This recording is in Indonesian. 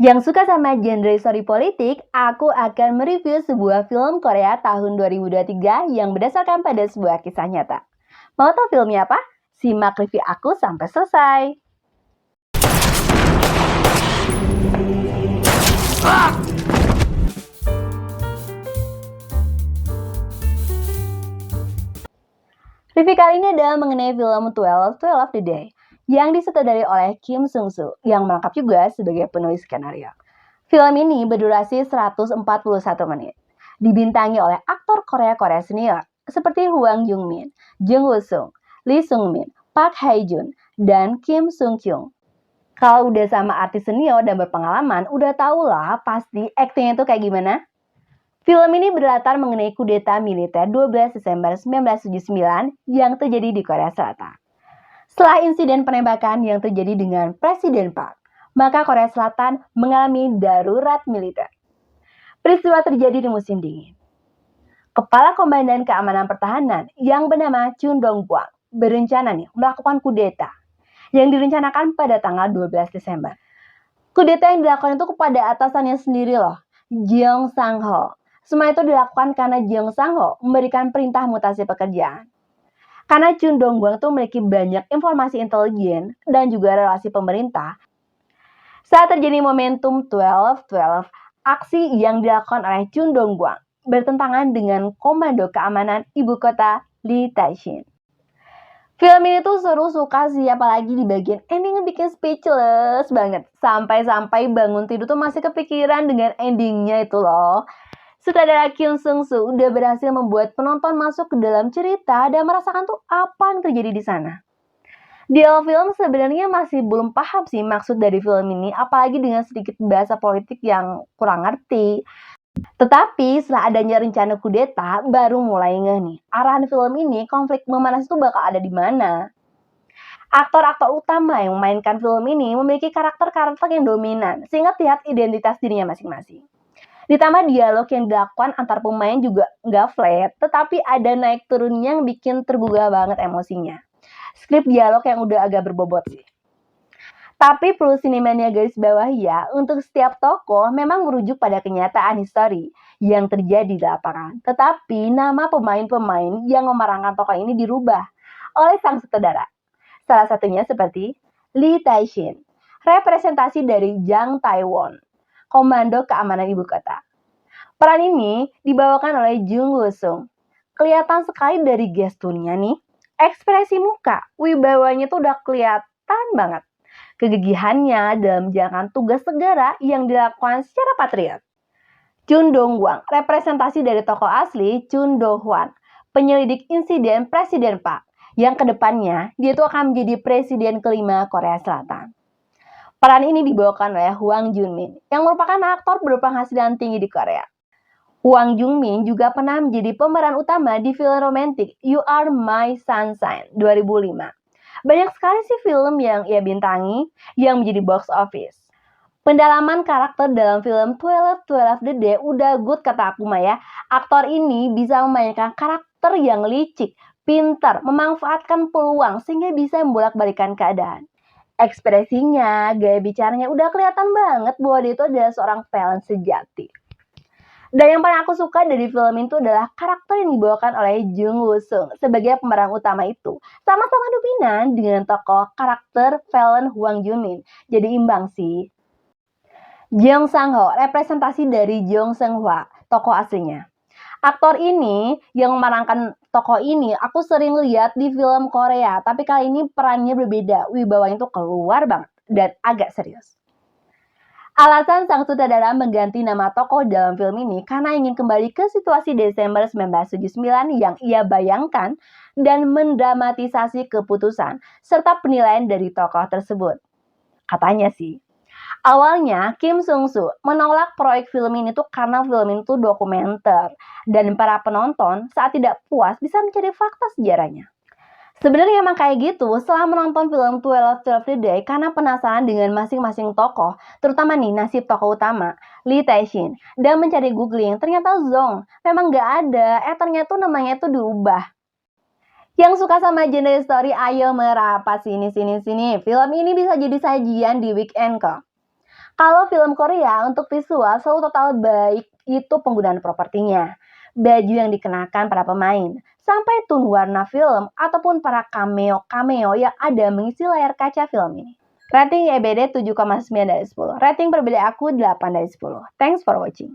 Yang suka sama genre story politik, aku akan mereview sebuah film Korea tahun 2023 yang berdasarkan pada sebuah kisah nyata. Mau tahu filmnya apa? Simak review aku sampai selesai. Review kali ini adalah mengenai film 12 The Day yang disutradari oleh Kim Sung Soo yang merangkap juga sebagai penulis skenario. Film ini berdurasi 141 menit. Dibintangi oleh aktor Korea senior seperti Hwang Jung Min, Jung Woo Sung, Lee Sung Min, Park Hae Jun, dan Kim Sung Kyung. Kalau udah sama artis senior dan berpengalaman, udah tau lah pasti aktingnya tuh kayak gimana. Film ini berlatar mengenai kudeta militer 12 Desember 1979 yang terjadi di Korea Selatan. Setelah insiden penembakan yang terjadi dengan Presiden Park, maka Korea Selatan mengalami darurat militer. Peristiwa terjadi di musim dingin. Kepala Komandan Keamanan Pertahanan yang bernama Chun Dong-kwang berencana melakukan kudeta yang direncanakan pada tanggal 12 Desember. Kudeta yang dilakukan itu kepada atasannya sendiri loh, Jeong Sang-ho. Semua itu dilakukan karena Jeong Sang-ho memberikan perintah mutasi pekerjaan. Karena Chun Dong-kwang itu memiliki banyak informasi intelijen dan juga relasi pemerintah, saat terjadi momentum 12-12, aksi yang dilakukan oleh Chun Dong-kwang bertentangan dengan Komando Keamanan Ibu Kota Lee Tae-shin. Film ini tuh seru, suka sih, apalagi di bagian ending bikin speechless banget. Sampai-sampai bangun tidur tuh masih kepikiran dengan endingnya itu loh. Sutradara Kim Sung Soo udah berhasil membuat penonton masuk ke dalam cerita dan merasakan tuh apa yang terjadi di sana. Di awal film sebenarnya masih belum paham sih maksud dari film ini, apalagi dengan sedikit bahasa politik yang kurang ngerti. Tetapi setelah adanya rencana kudeta, baru mulai ngeh nih, arahan film ini konflik memanas itu bakal ada di mana. Aktor-aktor utama yang memainkan film ini memiliki karakter-karakter yang dominan, sehingga terlihat identitas dirinya masing-masing. Ditambah dialog yang dilakukan antar pemain juga nggak flat, tetapi ada naik turunnya yang bikin tergugah banget emosinya. Skrip dialog yang udah agak berbobot sih. Tapi perlu sinemania garis bawah ya, untuk setiap tokoh memang merujuk pada kenyataan histori yang terjadi di lapangan. Tetapi nama pemain-pemain yang memerankan tokoh ini dirubah oleh sang sutradara. Salah satunya seperti Lee Tae-shin, representasi dari Jang Tae-won, Komando Keamanan Ibu Kota. Peran ini dibawakan oleh Jung Woo Sung. Kelihatan sekali dari gesturnya nih, ekspresi muka, wibawanya tuh udah kelihatan banget. Kegigihannya dalam menjalankan tugas negara yang dilakukan secara patriot. Chun Dong-kwang, representasi dari tokoh asli Chun Do-hwan, penyelidik insiden Presiden Park, yang kedepannya dia tuh akan menjadi presiden kelima Korea Selatan. Peran ini dibawakan oleh Hwang Jung Min, yang merupakan aktor berpenghasilan tinggi di Korea. Hwang Jung Min juga pernah menjadi pemeran utama di film romantik You Are My Sunshine 2005. Banyak sekali sih film yang ia bintangi yang menjadi box office. Pendalaman karakter dalam film 12 The Day udah good kata aku mah ya. Aktor ini bisa memainkan karakter yang licik, pintar, memanfaatkan peluang sehingga bisa membolak-balikan keadaan. Ekspresinya, gaya bicaranya udah kelihatan banget bahwa dia itu adalah seorang talent sejati. Dan yang paling aku suka dari film itu adalah karakter yang dibawakan oleh Jung Woo Sung sebagai pemeran utama itu. Sama-sama dominan dengan tokoh karakter Fallon Hwang Jung Min. Jadi imbang sih. Jeong Sang-ho, representasi dari Jeong Seung-hwa, tokoh aslinya. Aktor ini yang memerankan tokoh ini aku sering lihat di film Korea, tapi kali ini perannya berbeda. Wibawanya tuh keluar banget dan agak serius. Alasan sang sutradara mengganti nama tokoh dalam film ini karena ingin kembali ke situasi Desember 1979 yang ia bayangkan dan mendramatisasi keputusan serta penilaian dari tokoh tersebut. Katanya sih, awalnya Kim Sung Soo menolak proyek film ini tuh karena film itu dokumenter dan para penonton saat tidak puas bisa mencari fakta sejarahnya. Sebenarnya emang kayak gitu setelah menonton film 12 The Day karena penasaran dengan masing-masing tokoh, terutama nih nasib tokoh utama, Lee Tae-shin, dan mencari googling, ternyata Zong memang gak ada, ternyata namanya tuh diubah. Yang suka sama genre story, ayo merapat sini. Film ini bisa jadi sajian di weekend kok. Kalau film Korea untuk visual selalu total baik itu penggunaan propertinya, baju yang dikenakan para pemain, sampai tone warna film ataupun para cameo-cameo yang ada mengisi layar kaca film ini. Rating IMDb 7,9 dari 10. Rating perbeda aku 8 dari 10. Thanks for watching.